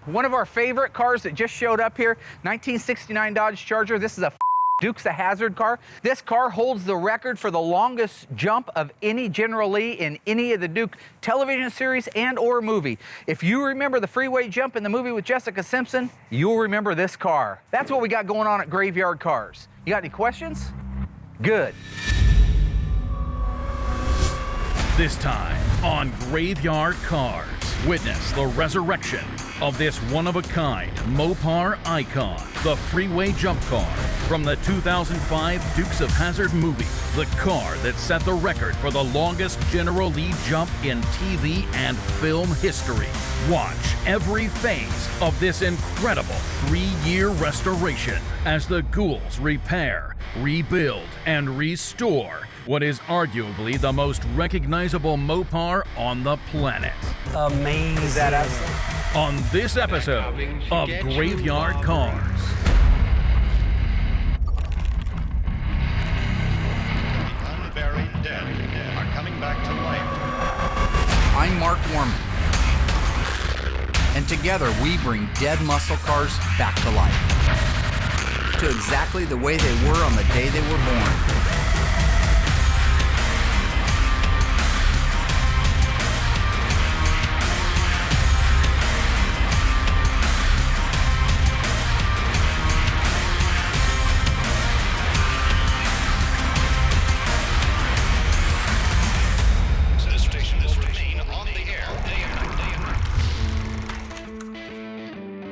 One of our favorite cars that just showed up here, 1969 Dodge Charger. This is a Dukes of Hazzard car. This car holds the record for the longest jump of any General Lee in any of the Duke television series and or movie. If you remember the Freeway jump in the movie with Jessica Simpson, you'll remember this car. That's what we got going on at Graveyard Cars. You got any questions? Good. This time on Graveyard Cars, witness the resurrection of this one-of-a-kind Mopar icon, the Freeway jump car from the 2005 Dukes of Hazzard movie, the car that set the record for the longest General Lee jump in TV and film history. Watch every phase of this incredible 3-year restoration as the ghouls repair, rebuild, and restore what is arguably the most recognizable Mopar on the planet. Amazing. Is that absolutely? On this episode of Graveyard Cars. Unburied dead are coming back to life. I'm Mark Warman, and together we bring dead muscle cars back to life, to exactly the way they were on the day they were born.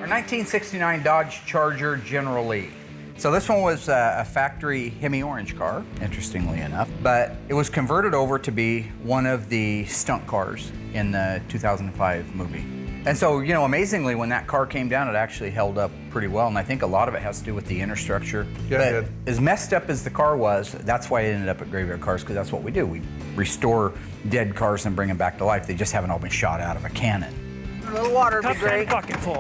Our 1969 Dodge Charger General Lee. So this one was a factory Hemi Orange car, interestingly enough, but it was converted over to be one of the stunt cars in the 2005 movie. And so, you know, amazingly, when that car came down, it actually held up pretty well, and I think a lot of it has to do with the inner structure. Yeah, but it did. as messed up as the car was, that's why it ended up at Graveyard Cars, because that's what we do. We restore dead cars and bring them back to life. They just haven't all been shot out of a cannon. A little water would be great.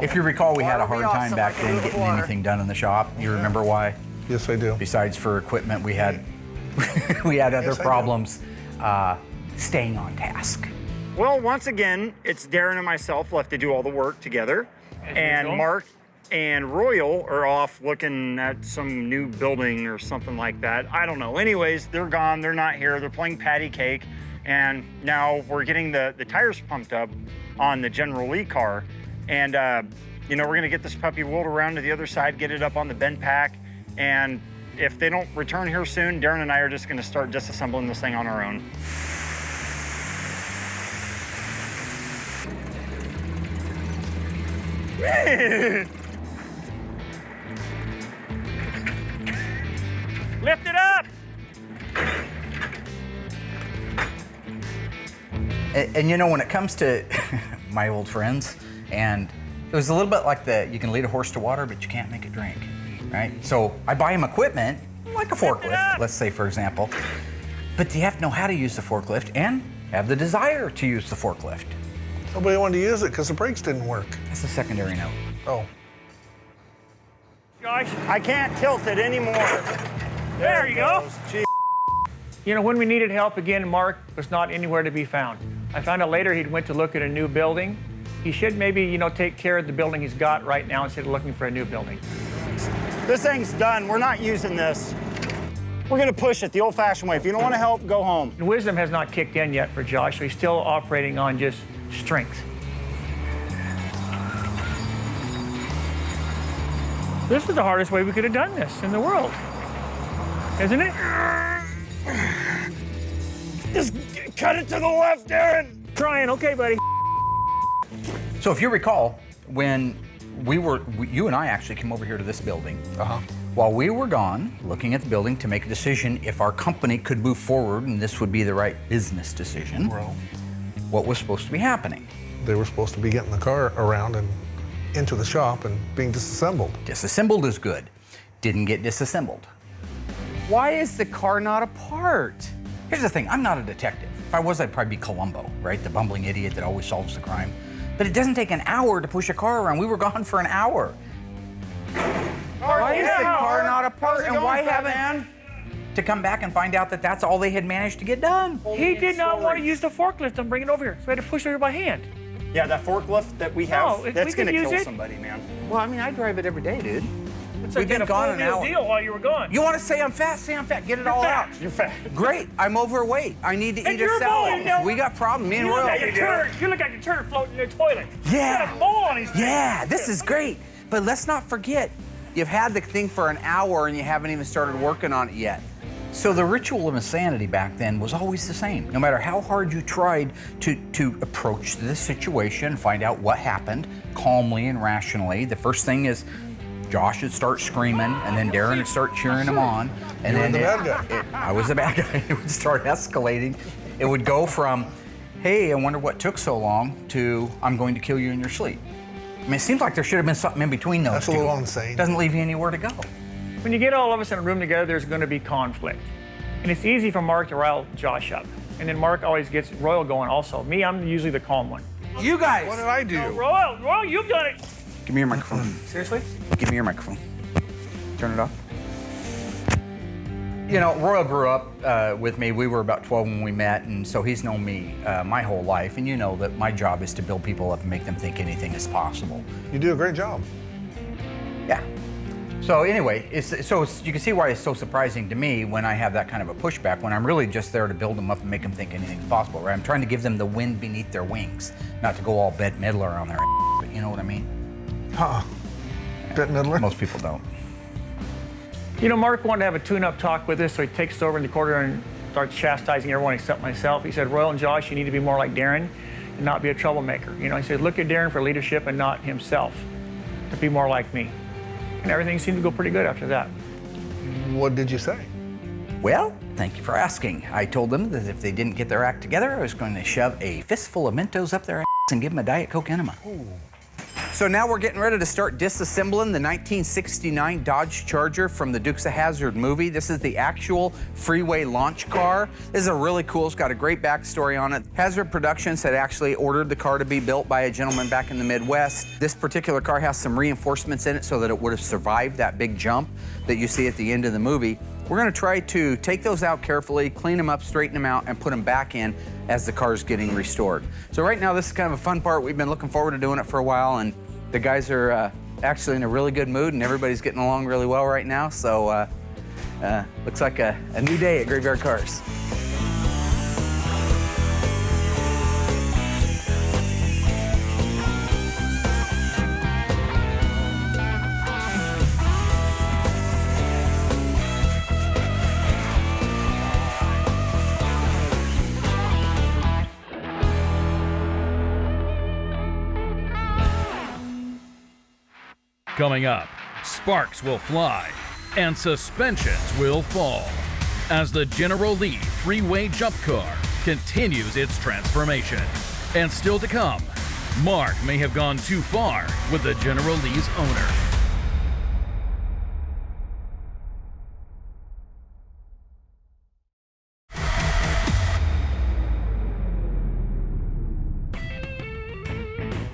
If you recall, we had a Water hard would be time awesome. back I could then do it with getting water. anything done in the shop. You remember why? Yes, I do. Besides for equipment, we had we had other Yes, I do. problems staying on task. Well, once again, it's Darren and myself left to do all the work together. And Mark and Royal are off looking at some new building or something like that. I don't know. Anyways, they're gone. They're not here. They're playing patty cake. And now we're getting the tires pumped up on the General Lee car. And, you know, we're going to get this puppy wheeled around to the other side, get it up on the bend pack. And if they don't return here soon, Darren and I are just going to start disassembling this thing on our own. Lift it up! And you know, when it comes to my old friends, and it was a little bit like you can lead a horse to water, but you can't make it drink, right? So I buy them equipment, like a forklift, let's say, for example, but you have to know how to use the forklift and have the desire to use the forklift. Nobody wanted to use it because the brakes didn't work. That's the secondary note. Oh. Josh, I can't tilt it anymore. There you go. Gee. You know, when we needed help again, Mark was not anywhere to be found. I found out later he'd went to look at a new building. He should maybe, you know, take care of the building he's got right now instead of looking for a new building. This thing's done. We're not using this. We're gonna push it the old-fashioned way. If you don't want to help, go home. And wisdom has not kicked in yet for Josh, so he's still operating on just strength. This is the hardest way we could have done this in the world, isn't it? Just cut it to the left, Darren. Trying, okay, buddy. So if you recall, when you and I actually came over here to this building, while we were gone looking at the building to make a decision if our company could move forward and this would be the right business decision, Well, what was supposed to be happening? they were supposed to be getting the car around and into the shop and being disassembled. Disassembled is good. Didn't get disassembled. Why is the car not apart? Here's the thing, I'm not a detective. If I was, I'd probably be Columbo, right? The bumbling idiot that always solves the crime. But it doesn't take an hour to push a car around. We were gone for an hour. Why is the car not apart, and why haven't to come back and find out that that's all they had managed to get done? He did not want to use the forklift and bring it over here, so we had to push it over by hand. Yeah, that forklift that we have, No, that's we could gonna use kill it. somebody, man. Well, I mean, I drive it every day, dude. It's We've been a gone full an meal hour. deal while you were gone. You want to say I'm fat? Say I'm fat. Get it all out. You're fat. Great. I'm overweight. I need to And eat a you're a salad. boy, you know. We got problems. Me and You look Royal. like a turd. You look like a turd floating in the toilet. Yeah. He's got a bowl on his face. Yeah, this is great. But let's not forget, you've had the thing for an hour and you haven't even started working on it yet. So the ritual of insanity back then was always the same. No matter how hard you tried to approach this situation, find out what happened calmly and rationally, the first thing is Josh would start screaming, and then Darren would start cheering him on. And You were then the bad guy. I was the bad guy. It would start escalating. It would go from, hey, I wonder what took so long, to I'm going to kill you in your sleep. I mean, it seems like there should have been something in between those That's two. a little insane. Doesn't leave you anywhere to go. When you get all of us in a room together, there's going to be conflict. And it's easy for Mark to rile Josh up. And then Mark always gets Royal going also. Me, I'm usually the calm one. You guys. What did I do? Royal, you've done it. Give me your microphone. Seriously? Give me your microphone. Turn it off. You know, Royal grew up with me. We were about 12 when we met, and so he's known me my whole life. And you know that my job is to build people up and make them think anything is possible. You do a great job. Yeah. So anyway, you can see why it's so surprising to me when I have that kind of a pushback, when I'm really just there to build them up and make them think anything's possible, right? I'm trying to give them the wind beneath their wings, not to go all Bette Midler on their but you know what I mean? Bette Midler? Most people don't. You know, Mark wanted to have a tune-up talk with us, so he takes us over in the corner and starts chastising everyone except myself. He said, Royal and Josh, you need to be more like Darren and not be a troublemaker. You know, he said, look at Darren for leadership and not himself, to be more like me. And everything seemed to go pretty good after that. What did you say? Well, thank you for asking. I told them that if they didn't get their act together, I was going to shove a fistful of Mentos up their ass and give them a Diet Coke enema. Ooh. So now we're getting ready to start disassembling the 1969 Dodge Charger from the Dukes of Hazzard movie. This is the actual Freeway launch car. This is a really cool, it's got a great backstory on it. Hazzard Productions had actually ordered the car to be built by a gentleman back in the Midwest. This particular car has some reinforcements in it so that it would have survived that big jump that you see at the end of the movie. We're gonna try to take those out carefully, clean them up, straighten them out, and put them back in as the car's getting restored. So right now, this is kind of a fun part. We've been looking forward to doing it for a while, and the guys are actually in a really good mood, and everybody's getting along really well right now. So looks like a new day at Graveyard Cars. Coming up, sparks will fly and suspensions will fall as the General Lee Freeway jump car continues its transformation. And still to come, Mark may have gone too far with the General Lee's owner.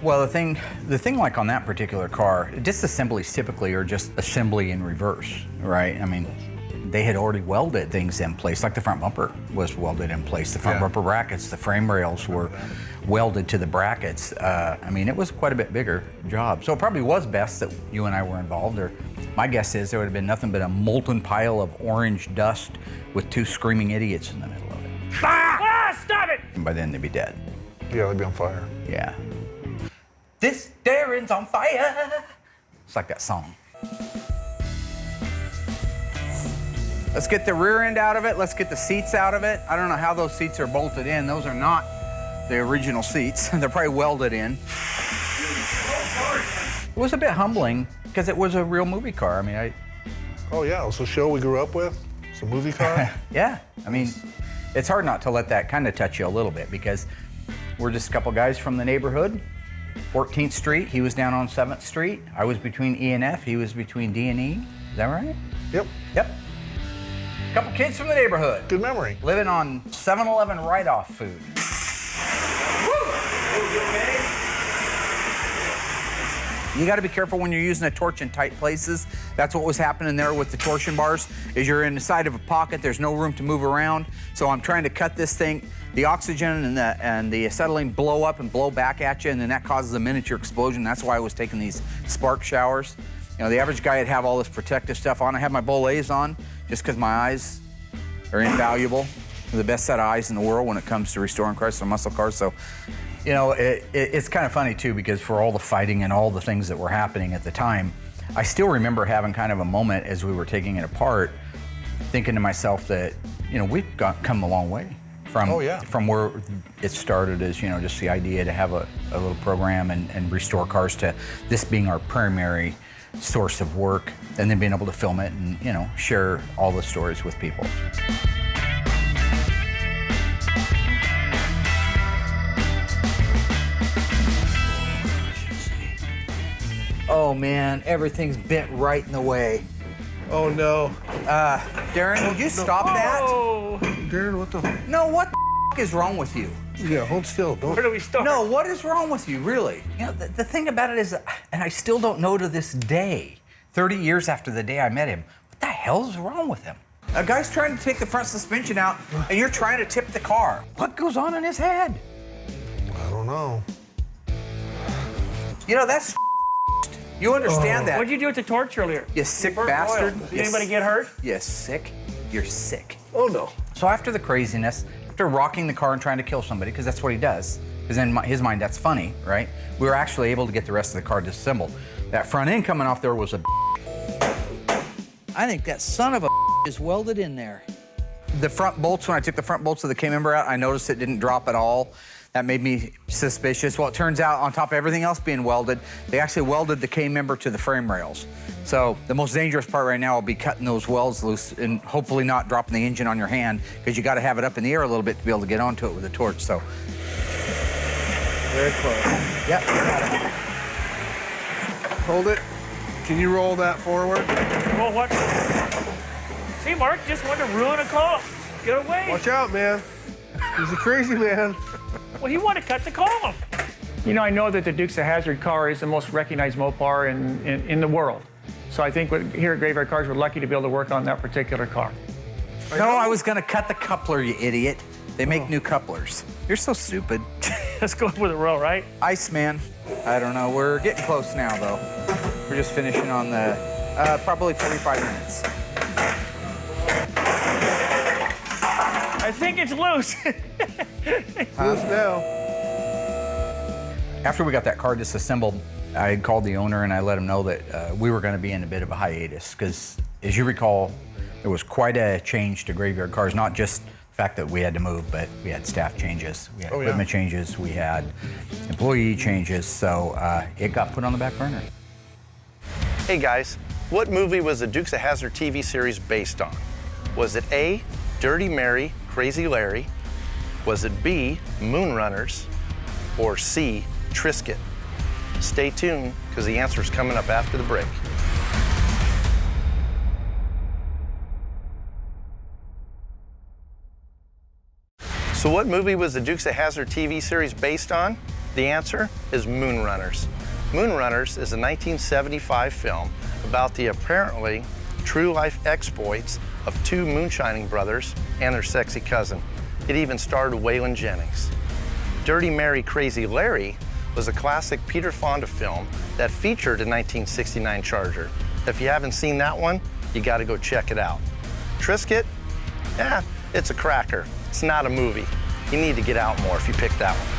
Well, the thing like on that particular car, disassemblies typically are just assembly in reverse, right? I mean, they had already welded things in place, like the front bumper was welded in place. The front bumper brackets, the frame rails were welded to the brackets. I mean, it was quite a bit bigger job. So it probably was best that you and I were involved, or my guess is there would have been nothing but a molten pile of orange dust with two screaming idiots in the middle of it. Ah, stop it! And by then they'd be dead. Yeah, they'd be on fire. Yeah. This Darren's on fire. It's like that song. Let's get the rear end out of it. Let's get the seats out of it. I don't know how those seats are bolted in. Those are not the original seats. They're probably welded in. It was a bit humbling because it was a real movie car. I mean, Oh yeah, it was a show we grew up with. It's a movie car. yeah. I mean, it's hard not to let that kind of touch you a little bit because we're just a couple guys from the neighborhood. 14th Street, he was down on 7th Street. I was between E and F, he was between D and E. Is that right? Yep. Yep. Couple kids from the neighborhood. Good memory. Living on 7-Eleven write-off food. You got to be careful when you're using a torch in tight places. That's what was happening there with the torsion bars, is you're inside of a pocket, there's no room to move around. So I'm trying to cut this thing. The oxygen and the acetylene blow up and blow back at you, and then that causes a miniature explosion. That's why I was taking these spark showers. You know, the average guy would have all this protective stuff on. I have my Bolets on just because my eyes are invaluable. They're the best set of eyes in the world when it comes to restoring Chrysler muscle cars. So, you know, it's kind of funny too, because for all the fighting and all the things that were happening at the time, I still remember having kind of a moment as we were taking it apart, thinking to myself that, you know, we've come a long way from where it started as, you know, just the idea to have a little program and restore cars to this being our primary source of work, and then being able to film it and, you know, share all the stories with people. Oh man, everything's bent right in the way. Oh no. Darren, would you stop that? Darren, what the? No, what the is wrong with you? Yeah, hold still. Don't. Where do we start? No, what is wrong with you, really? You know, the thing about it is, and I still don't know to this day, 30 years after the day I met him, what the hell's wrong with him? A guy's trying to take the front suspension out, and you're trying to tip the car. What goes on in his head? I don't know. You know, that's you understand that. What'd you do with the torch earlier? You sick Burnt bastard. oil. Did anybody get hurt? You sick? You're sick. Oh no. So after the craziness, after rocking the car and trying to kill somebody, because that's what he does, because in his mind that's funny, right? We were actually able to get the rest of the car disassembled. That front end coming off there was a I think that son of a is welded in there. The front bolts, when I took the front bolts of the K-member out, I noticed it didn't drop at all. That made me suspicious. Well, it turns out on top of everything else being welded, they actually welded the K-member to the frame rails. So the most dangerous part right now will be cutting those welds loose and hopefully not dropping the engine on your hand, because you got to have it up in the air a little bit to be able to get onto it with a torch. So. Very close. Yep. Got it. Hold it. Can you roll that forward? Well, what? See, Mark just wanted to ruin a car. Get away. Watch out, man. He's a crazy man. Well, he wanted to cut the car. You know, I know that the Dukes of Hazzard car is the most recognized Mopar in the world. So I think here at Graveyard Cars, we're lucky to be able to work on that particular car. No, I was going to cut the coupler, you idiot. They make new couplers. You're so stupid. Let's go with a roll, right? Iceman. I don't know. We're getting close now, though. We're just finishing on the probably 45 minutes. I think it's loose. Loose now. After we got that car disassembled, I had called the owner and I let him know that we were going to be in a bit of a hiatus, because, as you recall, there was quite a change to Graveyard Cars. Not just the fact that we had to move, but we had staff changes, we had equipment changes, we had employee changes, so it got put on the back burner. Hey guys, what movie was the Dukes of Hazzard TV series based on? Was it A, Dirty Mary, Crazy Larry? Was it B, Moonrunners? Or C, Trisket? Stay tuned, because the answer is coming up after the break. So what movie was the Dukes of Hazzard TV series based on? The answer is Moonrunners. Moonrunners is a 1975 film about the apparently true-life exploits of two moonshining brothers and their sexy cousin. It even starred Waylon Jennings. Dirty Mary, Crazy Larry was a classic Peter Fonda film that featured a 1969 Charger. If you haven't seen that one, you gotta go check it out. Trisket? Yeah, it's a cracker. It's not a movie. You need to get out more if you pick that one.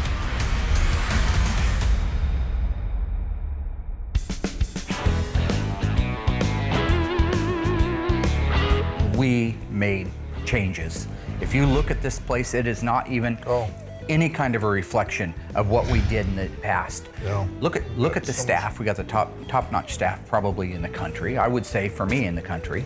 We made changes. If you look at this place, it is not even any kind of a reflection of what we did in the past. No. Look at the staff. We got the top-notch staff probably in the country. I would say for me in the country.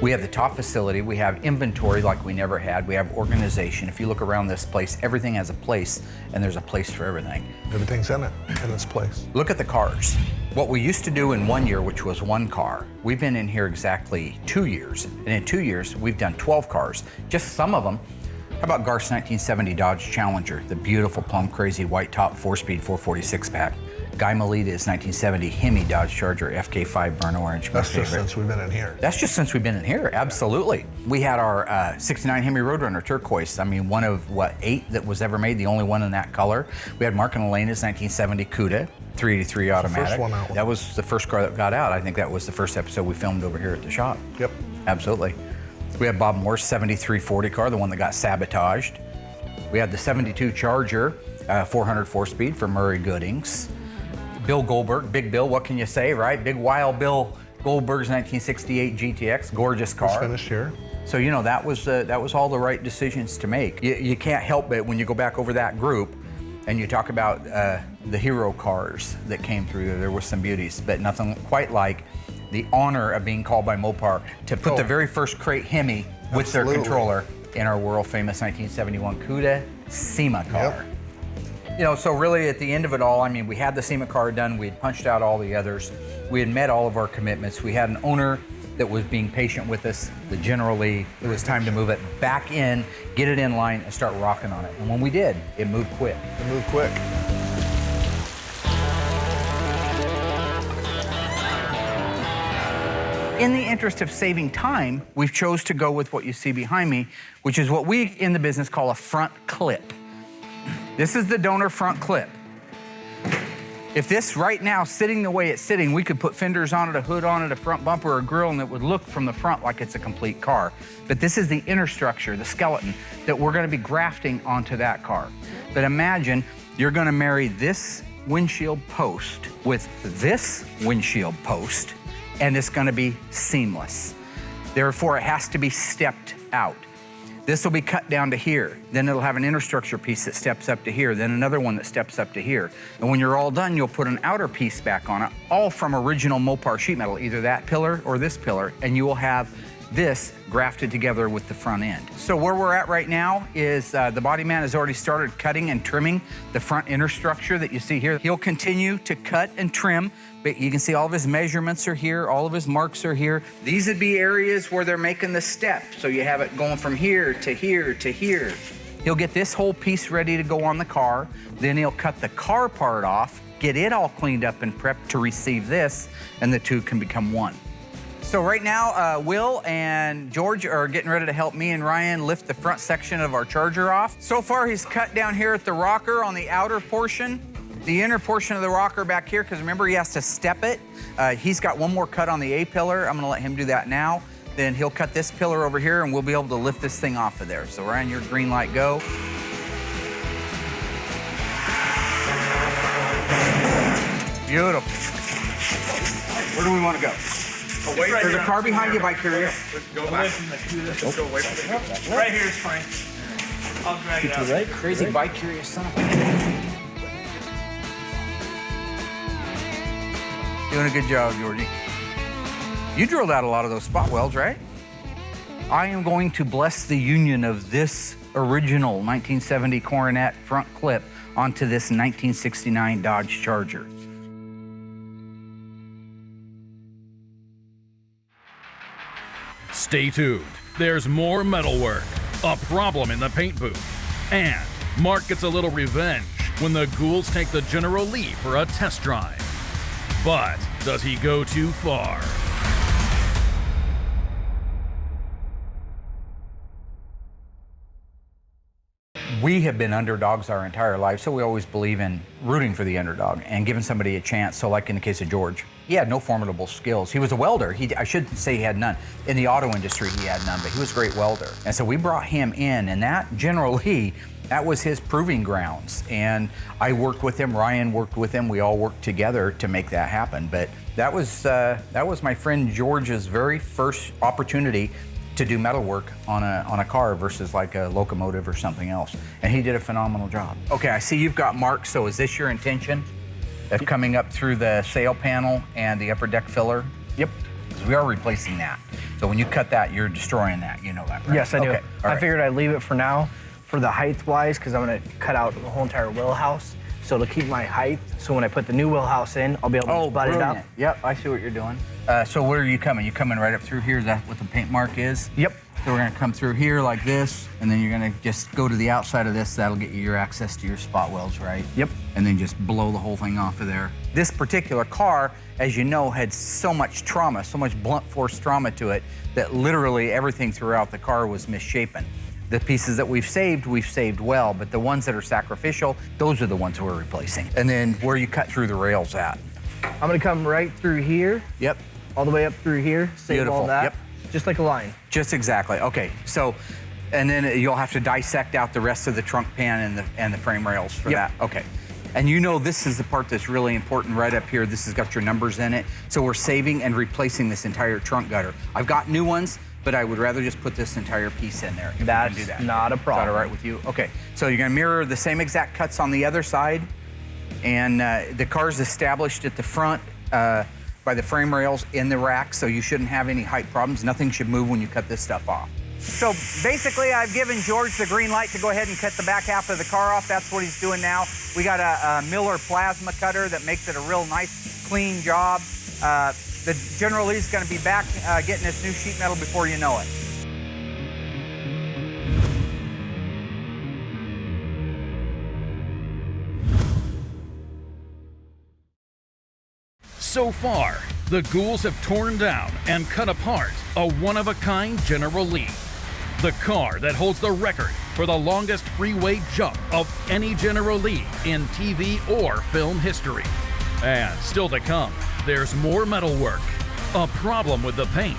We have the top facility. We have inventory like we never had. We have organization. If you look around this place, everything has a place, and there's a place for everything. Everything's in its place. Look at the cars. What we used to do in 1 year, which was one car, we've been in here exactly 2 years. And in 2 years, we've done 12 cars. Just some of them How about Garth's 1970 Dodge Challenger, the beautiful plum crazy white top 4-speed 446 pack? Guy Melita's 1970 Hemi Dodge Charger FK5 burnt orange. That's just since we've been in here. That's just since we've been in here, absolutely. We had our 69 Hemi Roadrunner turquoise. I mean, one of, what, 8 that was ever made, the only one in that color. We had Mark and Elena's 1970 Cuda, 383 automatic. First one out. That was the first car that got out. I think that was the first episode we filmed over here at the shop. Yep. Absolutely. We had Bob Moore's 7340 car, the one that got sabotaged. We had the 72 Charger, 404 speed for Murray Goodings. Bill Goldberg, Big Bill, what can you say, right? Big Wild Bill Goldberg's 1968 GTX, gorgeous car. Just finished here. So, you know, that was all the right decisions to make. You can't help it when you go back over that group and you talk about the hero cars that came through. There were some beauties, but nothing quite like the honor of being called by Mopar to put the very first crate Hemi with their controller in our world famous 1971 Cuda SEMA car. Yep. You know, so really at the end of it all, I mean, we had the SEMA car done, we had punched out all the others, we had met all of our commitments, we had an owner that was being patient with us, that generally it was time to move it back in, get it in line, and start rocking on it. And when we did, it moved quick. It moved quick. In the interest of saving time, we've chose to go with what you see behind me, which is what we in the business call a front clip. This is the donor front clip. If this right now, sitting the way it's sitting, we could put fenders on it, a hood on it, a front bumper, a grille, and it would look from the front like it's a complete car. But this is the inner structure, the skeleton, that we're gonna be grafting onto that car. But imagine you're gonna marry this windshield post with this windshield post, and it's gonna be seamless. Therefore, it has to be stepped out. This will be cut down to here. Then it'll have an inner structure piece that steps up to here, then another one that steps up to here. And when you're all done, you'll put an outer piece back on it, all from original Mopar sheet metal, either that pillar or this pillar, and you will have this grafted together with the front end. So where we're at right now is the body man has already started cutting and trimming the front inner structure that you see here. He'll continue to cut and trim, but you can see all of his measurements are here, all of his marks are here. These would be areas where they're making the step. So you have it going from here to here to here. He'll get this whole piece ready to go on the car. Then he'll cut the car part off, get it all cleaned up and prepped to receive this, and the two can become one. So right now, Will and George are getting ready to help me and Ryan lift the front section of our Charger off. So far, he's cut down here at the rocker on the outer portion, the inner portion of the rocker back here, because remember, he has to step it. He's got one more cut on the A pillar. I'm gonna let him do that now. Then he'll cut this pillar over here and we'll be able to lift this thing off of there. So Ryan, your green light, go. Beautiful. Where do we want to go? Away There's a car behind you, Bike Courier. Go away from the Go away from the Right here is fine. I'll drag it out. Right? Crazy Bike Courier son of a... Doing a good job, Georgie. You drilled out a lot of those spot welds, right? I am going to bless the union of this original 1970 Coronet front clip onto this 1969 Dodge Charger. Stay tuned. There's more metalwork, a problem in the paint booth, and Mark gets a little revenge when the ghouls take the General Lee for a test drive. But does he go too far? We have been underdogs our entire life, so we always believe in rooting for the underdog and giving somebody a chance. So like in the case of George, he had no formidable skills. He was a welder. I shouldn't say he had none. In the auto industry, he had none, but he was a great welder. And so we brought him in, and that General Lee, that was his proving grounds. And I worked with him, Ryan worked with him, we all worked together to make that happen. But that was my friend George's very first opportunity to do metal work on a car versus like a locomotive or something else. And he did a phenomenal job. Okay, I see you've got marks, so is this your intention of coming up through the sail panel and the upper deck filler? Yep. Because we are replacing that. So when you cut that, you're destroying that, you know that, right? Yes, I do. Okay, all I right. figured I'd leave it for now for the height-wise, because I'm gonna cut out the whole entire wheelhouse. So to keep my height, so when I put the new wheelhouse in, I'll be able to butt it up. Yep, I see what you're doing. So where are you coming? You coming right up through here? Is that what the paint mark is? Yep. So we're gonna come through here like this, and then you're gonna just go to the outside of this. That'll get you your access to your spot welds, right? Yep. And then just blow the whole thing off of there. This particular car, as you know, had so much trauma, so much blunt force trauma to it, that literally everything throughout the car was misshapen. The pieces that we've saved well, but the ones that are sacrificial, those are the ones we're replacing. And then where you cut through the rails at. I'm gonna come right through here. Yep. All the way up through here, save Beautiful. all that. Yep. Just like a line. Just exactly. Okay. So, and then you'll have to dissect out the rest of the trunk pan and the frame rails for that. Okay. And you know this is the part that's really important right up here. This has got your numbers in it. So we're saving and replacing this entire trunk gutter. I've got new ones, but I would rather just put this entire piece in there. That's do that. not a problem. Is that all right with you? Okay. So you're gonna mirror the same exact cuts on the other side. And the car's established at the front by the frame rails in the rack, so you shouldn't have any height problems. Nothing should move when you cut this stuff off. So basically, I've given George the green light to go ahead and cut the back half of the car off. That's what he's doing now. We got a Miller plasma cutter that makes it a real nice, clean job. The General Lee's gonna be back getting this new sheet metal before you know it. So far, the ghouls have torn down and cut apart a one-of-a-kind General Lee. The car that holds the record for the longest freeway jump of any General Lee in TV or film history. And still to come, there's more metalwork, a problem with the paint,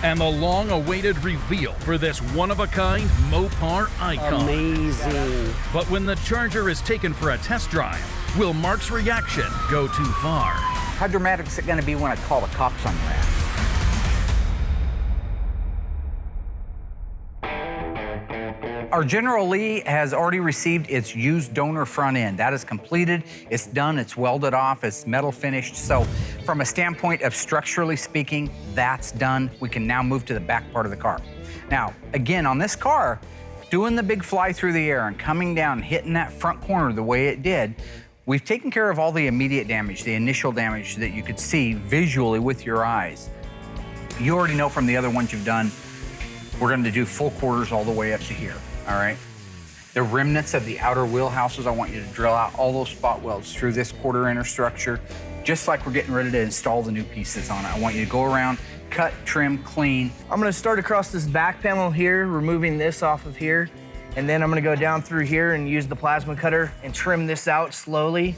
and the long-awaited reveal for this one-of-a-kind Mopar icon. Amazing. But when the Charger is taken for a test drive, will Mark's reaction go too far? How dramatic is it gonna be when I call the cops on your ass? Our General Lee has already received its used donor front end. That is completed, it's done, it's welded off, it's metal finished. So from a standpoint of structurally speaking, that's done. We can now move to the back part of the car. Now, again, on this car, doing the big fly through the air and coming down, hitting that front corner the way it did, we've taken care of all the immediate damage, the initial damage that you could see visually with your eyes. You already know from the other ones you've done, we're going to do full quarters all the way up to here, all right? The remnants of the outer wheelhouses, I want you to drill out all those spot welds through this quarter inner structure, just like we're getting ready to install the new pieces on it. I want you to go around, cut, trim, clean. I'm gonna start across this back panel here, removing this off of here. And then I'm gonna go down through here and use the plasma cutter and trim this out slowly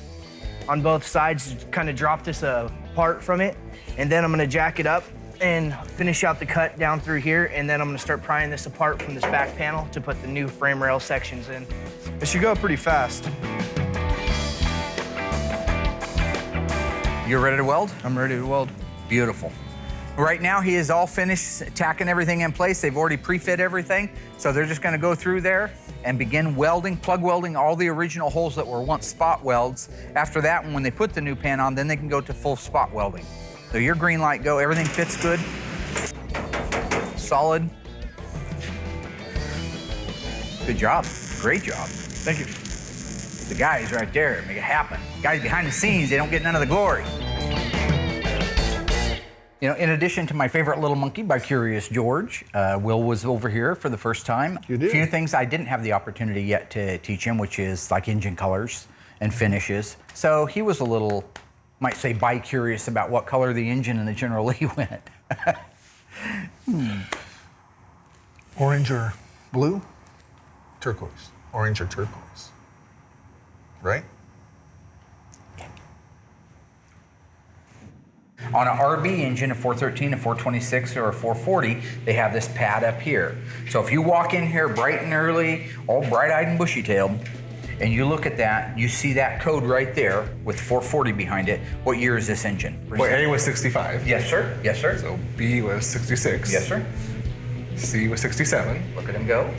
on both sides, kind of drop this apart from it. And then I'm gonna jack it up and finish out the cut down through here. And then I'm gonna start prying this apart from this back panel to put the new frame rail sections in. It should go pretty fast. You ready to weld? I'm ready to weld. Beautiful. Right now, he is all finished tacking everything in place. They've already pre-fit everything. So they're just gonna go through there and begin welding, plug welding all the original holes that were once spot welds. After that, when they put the new pan on, then they can go to full spot welding. So your green light go, everything fits good, solid. Good job, great job. Thank you. The guys right there make it happen. Guys behind the scenes, they don't get none of the glory. You know, in addition to my favorite little monkey by Curious George, Will was over here for the first time. You did. A few things I didn't have the opportunity yet to teach him, which is like engine colors and finishes. So he was a little, might say, bi-curious about what color the engine and the General Lee went. Orange or blue? Turquoise. Orange or turquoise. Right? On an RB engine, a 413, a 426, or a 440, they have this pad up here. So if you walk in here bright and early, all bright-eyed and bushy-tailed, and you look at that, you see that code right there with 440 behind it. What year is this engine? Well, A was 65. Yes, sir. Yes, sir. So B was 66. Yes, sir. C was 67. Look at him go.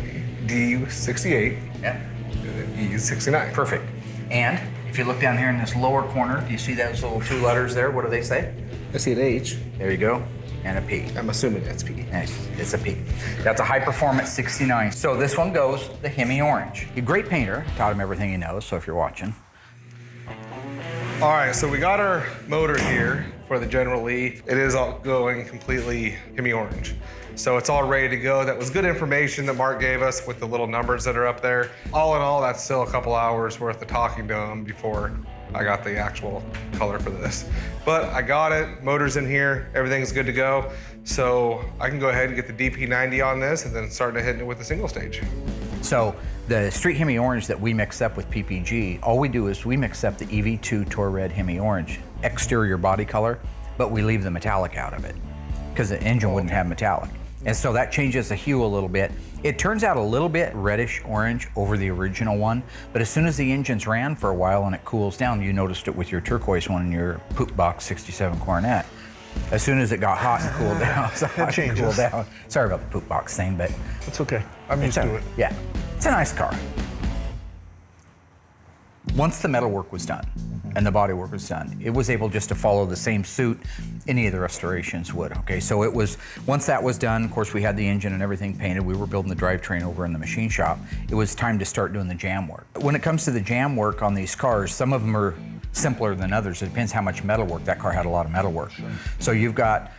D was 68. Yeah. And then E is 69. Perfect. And if you look down here in this lower corner, do you see those little two letters there? What do they say? I see an H. There you go. And a P. I'm assuming that's P. Nice. It's a P. That's a High Performance 69. So this one goes the Hemi Orange. He's a great painter. Taught him everything he knows, so if you're watching. All right, so we got our motor here for the General Lee. It is all going completely Hemi Orange. So it's all ready to go. That was good information that Mark gave us with the little numbers that are up there. All in all, that's still a couple hours worth of talking to him before I got the actual color for this. But I got it, motor's in here, everything's good to go. So I can go ahead and get the DP90 on this and then start hitting it with the single stage. So the Street Hemi Orange that we mix up with PPG, all we do is we mix up the EV2 Tour Red Hemi Orange exterior body color, but we leave the metallic out of it because the engine wouldn't have metallic. And so that changes the hue a little bit. It turns out a little bit reddish orange over the original one, but as soon as the engines ran for a while and it cools down, you noticed it with your turquoise one in your Poop Box 67 Coronet. As soon as it got hot and cooled down, Sorry about the Poop Box thing, but It's okay, I'm used to it. yeah, it's a nice car. Once the metal work was done and the body work was done, it was able just to follow the same suit any of the restorations would, okay? So it was, once that was done, of course we had the engine and everything painted, we were building the drivetrain over in the machine shop, it was time to start doing the jam work. When it comes to the jam work on these cars, some of them are simpler than others. It depends how much metal work. That car had a lot of metal work. Sure. So you've got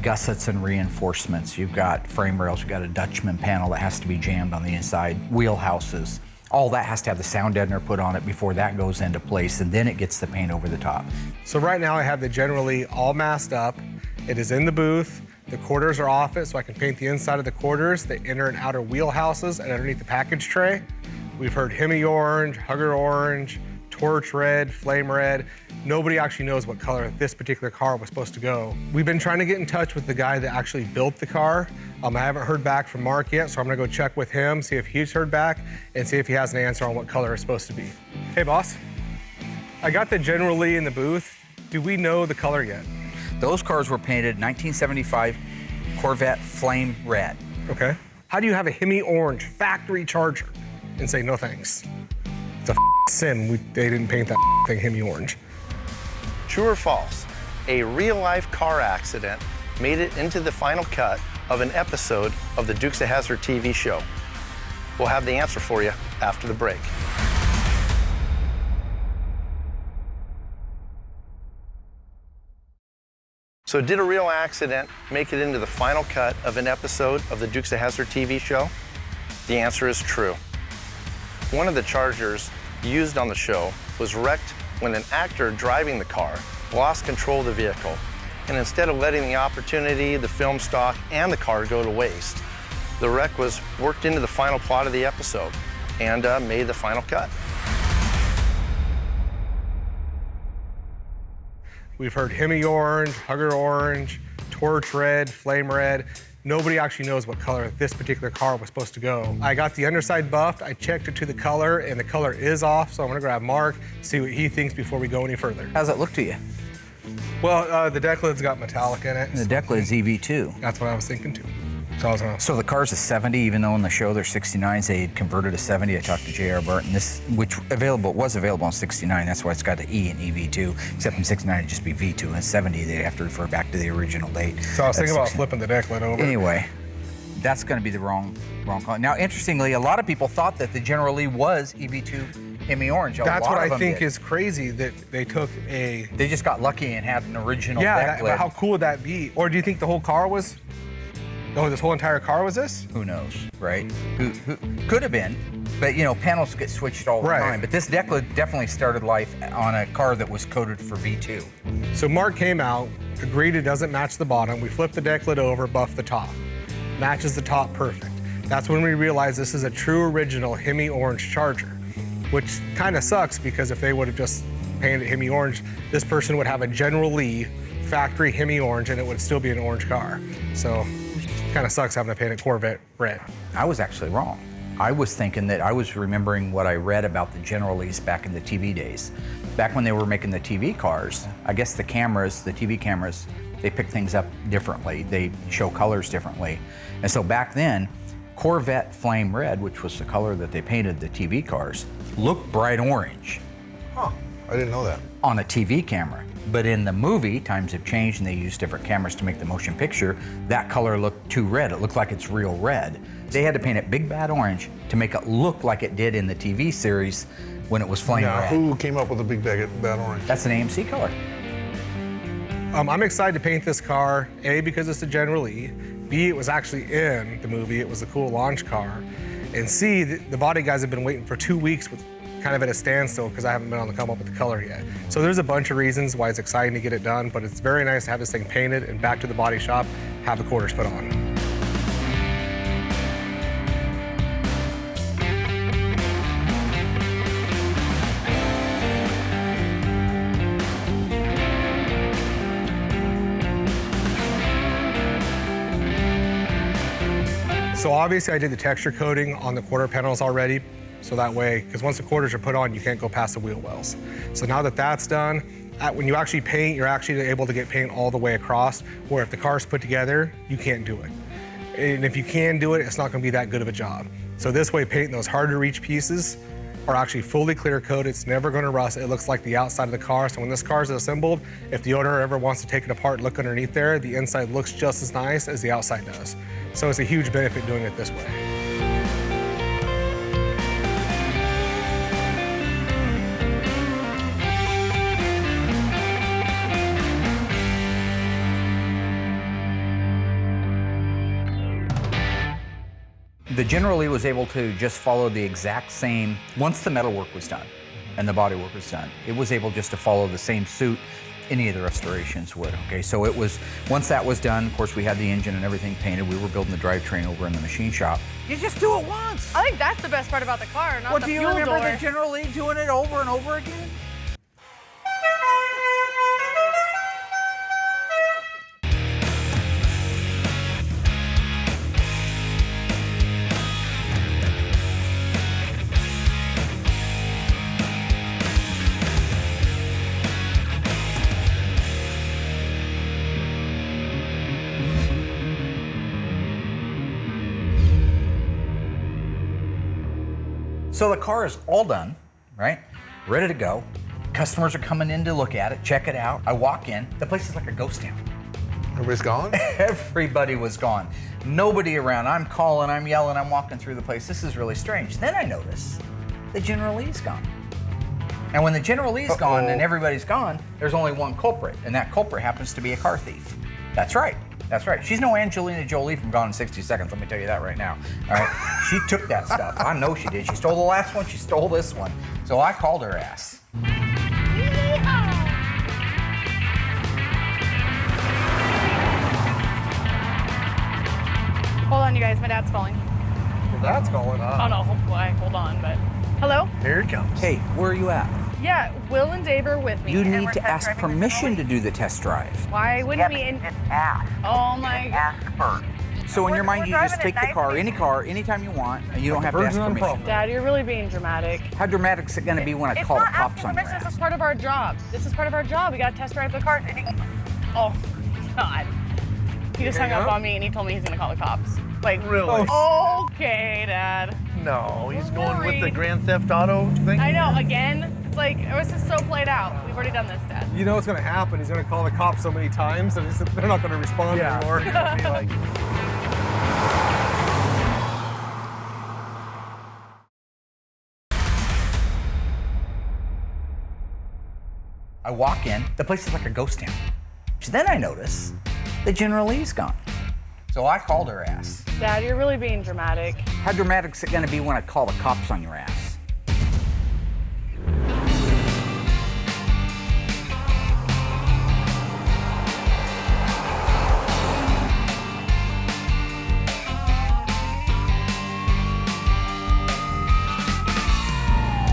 gussets and reinforcements, you've got frame rails, you've got a Dutchman panel that has to be jammed on the inside, wheelhouses. All that has to have the sound deadener put on it before that goes into place, and then it gets the paint over the top. So right now I have the Generally all masked up. It is in the booth. The quarters are off it, so I can paint the inside of the quarters, the inner and outer wheelhouses, and underneath the package tray. We've heard Hemi Orange, Hugger Orange, Torch Red, Flame Red. Nobody actually knows what color this particular car was supposed to go. We've been trying to get in touch with the guy that actually built the car. I haven't heard back from Mark yet, so I'm gonna go check with him, see if he's heard back, and see if he has an answer on what color it's supposed to be. Hey, boss. I got the General Lee in the booth. Do we know the color yet? Those cars were painted 1975 Corvette Flame Red. Okay. How do you have a Hemi Orange factory Charger and say no thanks? It's a sim. They didn't paint that thing Hemi Orange. True or false? A real-life car accident made it into the final cut of an episode of the Dukes of Hazzard TV show. We'll have the answer for you after the break. So did a real accident make it into the final cut of an episode of the Dukes of Hazzard TV show? The answer is true. One of the Chargers used on the show was wrecked when an actor driving the car lost control of the vehicle, and instead of letting the opportunity, the film stock, and the car go to waste, the wreck was worked into the final plot of the episode and made the final cut. We've heard Hemi Orange, Hugger Orange, Torch Red, Flame Red. Nobody actually knows what color this particular car was supposed to go. I got the underside buffed, I checked it to the color, and the color is off, so I'm gonna grab Mark, see what he thinks before we go any further. How's it look to you? Well, the deck lid's got metallic in it. The deck lid's EV2. That's what I was thinking too. So the car's a 70, even though in the show they're 69s, they had converted to 70. I talked to J.R. Burton, this, which was available on 69, that's why it's got the E in EV2, except in 69 it'd just be V2, and 70 they'd have to refer back to the original date. So I was thinking about flipping the deck lid over. Anyway, that's gonna be the wrong color. Now, interestingly, a lot of people thought that the General Lee was EV2 Hemi Orange. That's what I think is crazy, that they took a... They just got lucky and had an original deck lid. But how cool would that be? Or do you think the whole car was... Oh, this whole entire car was this? Who knows, right? Who could have been, but you know, panels get switched all the time. But this deck lid definitely started life on a car that was coded for V2. So Mark came out, agreed it doesn't match the bottom. We flipped the deck lid over, buffed the top. Matches the top perfect. That's when we realized this is a true original Hemi Orange Charger, which kind of sucks because if they would have just painted Hemi Orange, this person would have a General Lee factory Hemi Orange and it would still be an orange car. So kind of sucks having to paint a Corvette red. I was actually wrong. I was thinking that I was remembering what I read about the General Lees back in the TV days. Back when they were making the TV cars, I guess the cameras, the TV cameras, they pick things up differently. They show colors differently. And so back then, Corvette Flame Red, which was the color that they painted the TV cars, looked bright orange. Huh, I didn't know that. On a TV camera. But in the movie, times have changed and they use different cameras to make the motion picture, that color looked too red. It looked like it's real red. They had to paint it big bad orange to make it look like it did in the TV series when it was flame red. Who came up with the big bad orange? That's an AMC color. I'm excited to paint this car, A, because it's a General Lee, B, it was actually in the movie. It was a cool launch car. And C, the body guys have been waiting for 2 weeks with kind of at a standstill because I haven't been able to come up with the color yet. So there's a bunch of reasons why it's exciting to get it done, but it's very nice to have this thing painted and back to the body shop, have the quarters put on. So obviously I did the texture coating on the quarter panels already, so that way, because once the quarters are put on, you can't go past the wheel wells. So now that that's done, when you actually paint, you're actually able to get paint all the way across, where if the car's put together, you can't do it. And if you can do it, it's not gonna be that good of a job. So this way, painting those hard to reach pieces are actually fully clear coated. It's never gonna rust. It looks like the outside of the car. So when this car is assembled, if the owner ever wants to take it apart and look underneath there, the inside looks just as nice as the outside does. So it's a huge benefit doing it this way. The General Lee was able to just follow the exact same, once the metal work was done and the body work was done, it was able just to follow the same suit any of the restorations would, okay? So it was, once that was done, of course we had the engine and everything painted, we were building the drivetrain over in the machine shop. You just do it once. I think that's the best part about the car, not the fuel door. Do you remember the General Lee doing it over and over again? So the car is all done, right? Ready to go. Customers are coming in to look at it, check it out. I walk in, the place is like a ghost town. Everybody's gone? Everybody was gone. Nobody around. I'm calling, I'm yelling, I'm walking through the place. This is really strange. Then I notice the General Lee's gone. And when the General Lee's gone and everybody's gone, there's only one culprit, and that culprit happens to be a car thief. That's right. That's right. She's no Angelina Jolie from Gone in 60 Seconds, let me tell you that right now. All right? She took that stuff. I know she did. She stole the last one, she stole this one. So I called her ass. Hold on, you guys, my dad's calling. Your dad's calling? Oh no, hold on, but. Hello? Here it comes. Hey, where are you at? Yeah, Will and Dave are with me. You and need we're to test ask driving permission to do the test drive. Why wouldn't we? Oh my God. So in your mind, you just take the car, anytime you want, and you don't have to ask permission. Dad, you're really being dramatic. How dramatic is it going to be when I call the cops on your This ass? is part of our job. This is part of our job. We got to test drive the car. Oh, God. He just hung up on me and he told me he's going to call the cops. Like, Really? Okay, Dad. No, he's going with the Grand Theft Auto thing? I know, again. It's like, it was just so played out. We've already done this, Dad. You know what's gonna happen. He's gonna call the cops so many times that they're not gonna respond anymore. It'll be like, I walk in, the place is like a ghost town. Then I notice the General Lee's gone. So I called her ass. Dad, you're really being dramatic. How dramatic is it going to be when I call the cops on your ass?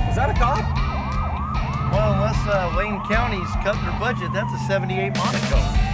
Is that a cop? well, unless Wayne County's cut their budget, that's a 78 Monaco.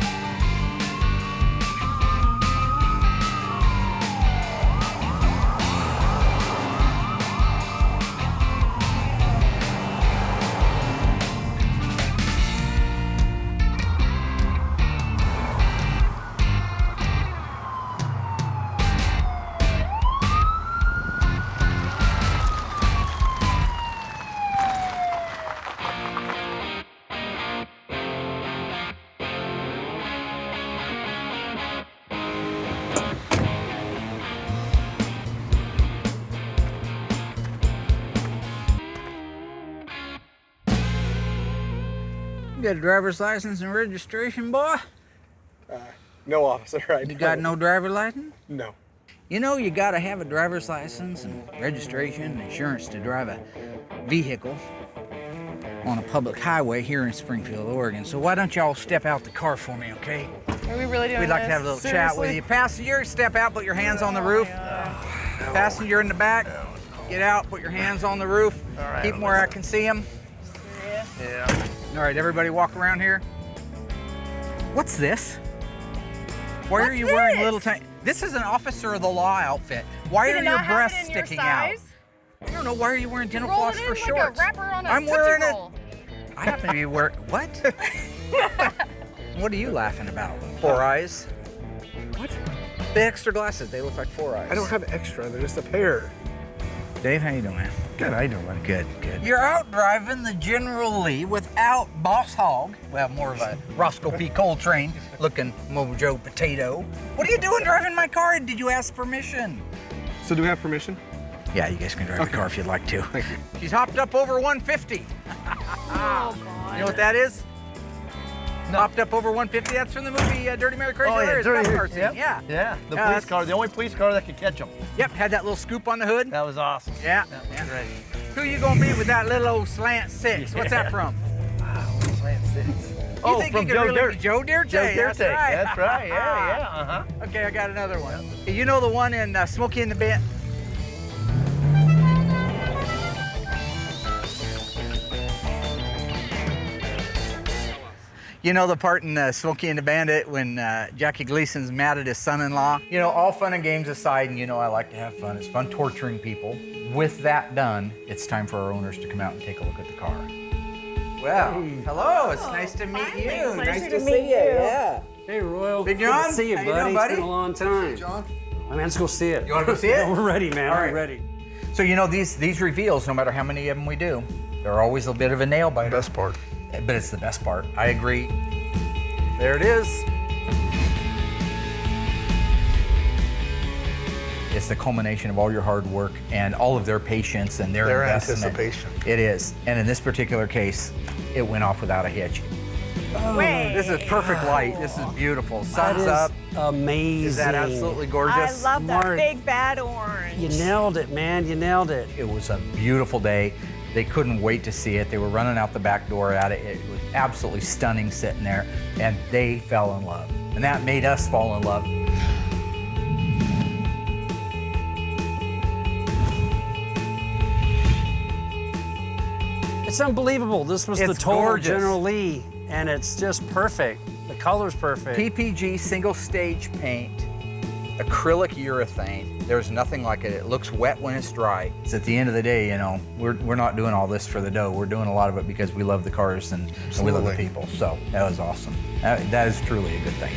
You got a driver's license and registration, boy? No, officer. You got no driver's license? No. You know, you gotta have a driver's license and registration and insurance to drive a vehicle on a public highway here in Springfield, Oregon. So why don't y'all step out the car for me, okay? Are we really doing We'd like to this? have a little chat with you. Passenger, step out, put your hands on the roof. Passenger in the back, get out, put your hands on the roof. Keep them where I can see them. Yeah. All right, everybody walk around here. What's this? Why are you wearing little tiny... This is an officer of the law outfit. Why are your breasts sticking out? I don't know, why are you wearing dental floss for shorts? Like a wrapper on a I'm Tootsie wearing Roll. it. I happen to be wearing... What? What are you laughing about? 4 eyes? What? The extra glasses, they look like 4 eyes. I don't have extra, they're just a pair. Dave, how you doing? Good, how you doing? Good, good. You're out driving the General Lee without Boss Hogg. Well, more of a Roscoe P. Coltrane looking Mojo Potato. What are you doing driving my car? Did you ask permission? So do we have permission? Yeah, you guys can drive the car if you'd like to. Thank you. She's hopped up over 150. Oh, God. You know what that is? Hopped up over 150. That's from the movie Dirty Mary Crazy Larry's cop car scene. Yep. Yeah. Yeah. The Yeah, police car, the only police car that could catch them. Yep, had that little scoop on the hood. That was awesome. Yeah. That was great. Who you gonna be with that little old slant 6? What's that from? Slant 6. You think from you could Joe really Dirt. be Joe Dirt? Joe Dirt. That's right. That's right. Yeah. Okay, I got another one. You know the one in Smokey and the Bandit? You know the part in Smokey and the Bandit when Jackie Gleason's mad at his son-in-law? You know, all fun and games aside, and you know I like to have fun. It's fun torturing people. With that done, it's time for our owners to come out and take a look at the car. Well, hello. It's nice to meet you. It's nice to to see meet you. you. Yeah. Hey, Royal. Big Good John? to see you, How buddy. you doing, buddy? It's been a long time. John. I mean, let's go see it. You want to go see it? We're ready, man. All We're right. ready. So you know these reveals, no matter how many of them we do, they're always a bit of a nail biter. Best part. But it's the best part. I agree. There it is. It's the culmination of all your hard work and all of their patience and their investment. anticipation. It is. And in this particular case, it went off without a hitch. Wait. This is perfect light. This is beautiful. Sun's That up. is amazing. Is that absolutely I gorgeous? love that Mark. big bad orange. You nailed it, man. You nailed it. It was a beautiful day. They couldn't wait to see it. They were running out the back door at it. It was absolutely stunning sitting there, and they fell in love. And that made us fall in love. It's unbelievable. This was the It's total gorgeous. General Lee, and it's just perfect. The color's perfect. PPG single stage paint, acrylic urethane. There's nothing like it. It looks wet when it's dry. It's at the end of the day, you know, we're not doing all this for the dough. We're doing a lot of it because we love the cars and we love the people. So that was awesome. That is truly a good thing.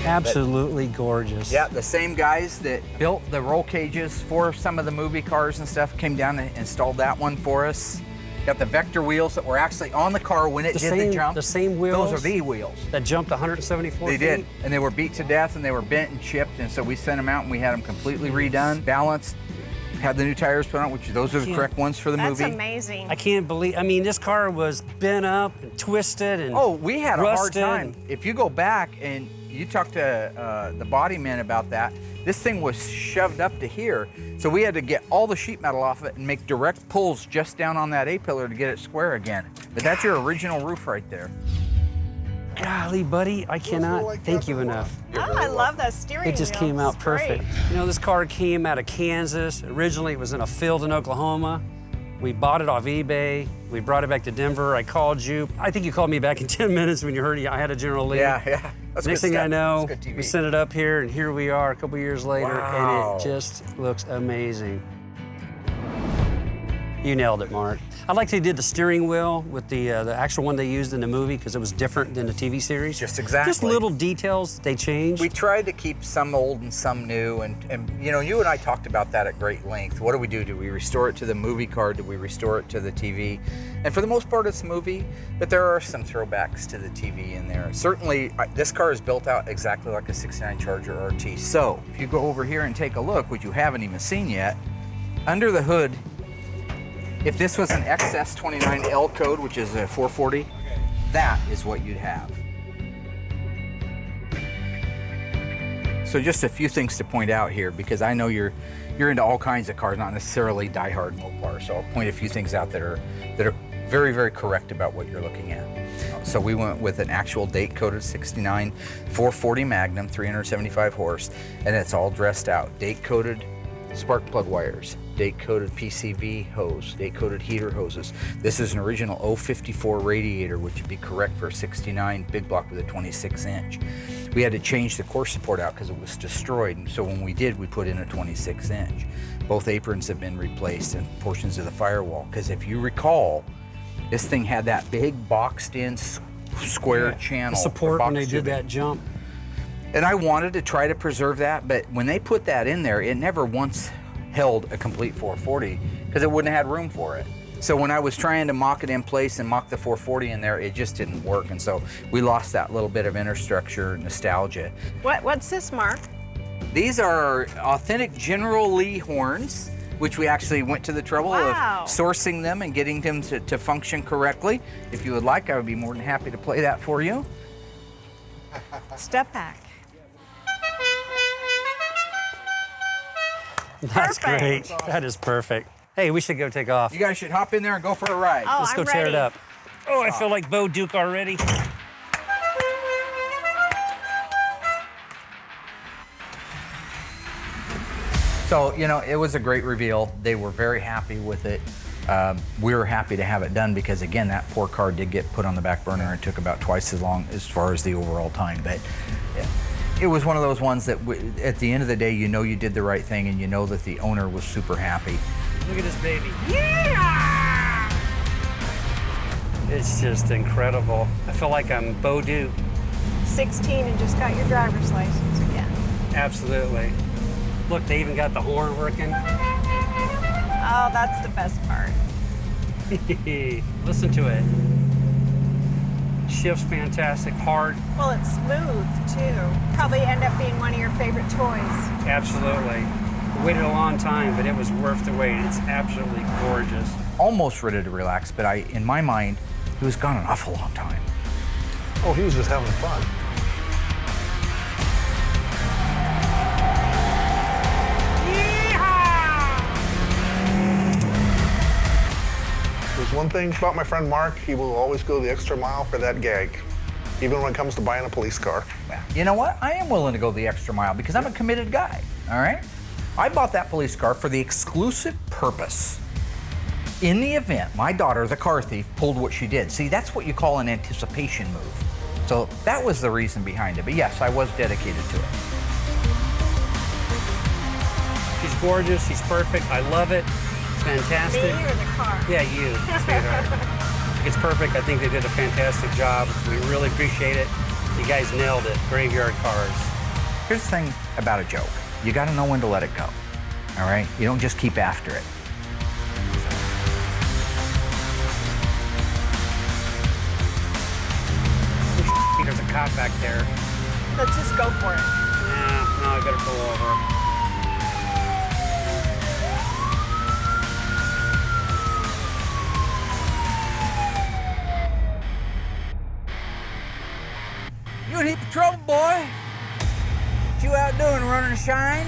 Absolutely gorgeous. Yeah, the same guys that built the roll cages for some of the movie cars and stuff came down and installed that one for us. Got the vector wheels that were actually on the car when it did the jump. The same wheels. Those are the wheels. That jumped 174 They feet. did, and they were beat to death, and they were bent and chipped, and so we sent them out, and we had them completely redone, balanced, had the new tires put on, which those are the correct ones for the That's movie. amazing. I can't believe, I mean, this car was bent up and twisted and Oh, we had a hard rusted. time. If you go back and you talk to the body man about that, this thing was shoved up to here, so we had to get all the sheet metal off of it and make direct pulls just down on that A-pillar to get it square again. But that's your original roof right there. Golly, buddy, I cannot thank you enough. Oh, I love that steering wheel. It just came out It's great. perfect. You know, this car came out of Kansas. Originally, it was in a field in Oklahoma. We bought it off eBay. We brought it back to Denver. I called you. I think you called me back in 10 minutes when you heard I had a General Lee. Yeah. That's Next good thing I stuff. know, That's good TV. we sent it up here, and here we are a couple years later, Wow. and it just looks amazing. You nailed it, Mark. I like they did the steering wheel with the actual one they used in the movie because it was different than the TV series. Just exactly. Just little details they changed. We tried to keep some old and some new, and you know, you and I talked about that at great length. What do? Do we restore it to the movie car? Do we restore it to the TV? And for the most part, it's movie, but there are some throwbacks to the TV in there. Certainly, this car is built out exactly like a 69 Charger RT. So, if you go over here and take a look, which you haven't even seen yet, under the hood, if this was an XS29L code, which is a 440, that is what you'd have. So just a few things to point out here, because I know you're into all kinds of cars, not necessarily diehard Mopar. So I'll point a few things out that are very, very correct about what you're looking at. So we went with an actual date-coded 69 440 Magnum, 375 horse, and it's all dressed out. Date-coded spark plug wires, date-coded PCV hose, date-coded heater hoses. This is an original 054 radiator, which would be correct for a 69 big block with a 26-inch. We had to change the core support out because it was destroyed, and so when we did, we put in a 26-inch. Both aprons have been replaced and portions of the firewall, because if you recall, this thing had that big boxed-in square channel. The support when they did that jump. And I wanted to try to preserve that, but when they put that in there, it never once held a complete 440 because it wouldn't have had room for it. So when I was trying to mock it in place and mock the 440 in there, it just didn't work. And so we lost that little bit of infrastructure nostalgia. What's this, Mark? These are authentic General Lee horns, which we actually went to the trouble of sourcing them and getting them to function correctly. If you would like, I would be more than happy to play that for you. Step back. That's great. That is perfect. Hey, we should go take off. You guys should hop in there and go for a ride. Oh, Let's go tear it up. Oh, I feel like Bo Duke already. So, you know, it was a great reveal. They were very happy with it. We were happy to have it done because, again, that poor car did get put on the back burner and took about twice as long as far as the overall time. But it was one of those ones that at the end of the day, you know you did the right thing and you know that the owner was super happy. Look at this baby. Yeah! It's just incredible. I feel like I'm Bo Duke. 16 and just got your driver's license again. Absolutely. Look, they even got the horn working. Oh, that's the best part. Listen to it. Shifts fantastic, hard. Well, it's smooth, too. Probably end up being one of your favorite toys. Absolutely. We waited a long time, but it was worth the wait. It's absolutely gorgeous. Almost ready to relax, but in my mind, he was gone an awful long time. Oh, he was just having fun. There's one thing about my friend Mark, he will always go the extra mile for that gag, even when it comes to buying a police car. You know what? I am willing to go the extra mile because I'm a committed guy, all right? I bought that police car for the exclusive purpose. In the event my daughter, the car thief, pulled what she did. See, that's what you call an anticipation move. So that was the reason behind it. But yes, I was dedicated to it. She's gorgeous, she's perfect, I love it. It's fantastic. Me or the car? Yeah, you, sweetheart. It's perfect. I think they did a fantastic job. We really appreciate it. You guys nailed it. Graveyard Cars. Here's the thing about a joke. You gotta know when to let it go, all right? You don't just keep after it. There's a cop back there. Let's just go for it. Yeah, no, I better pull over. You in heap of trouble, boy. What you out doing, running a shine?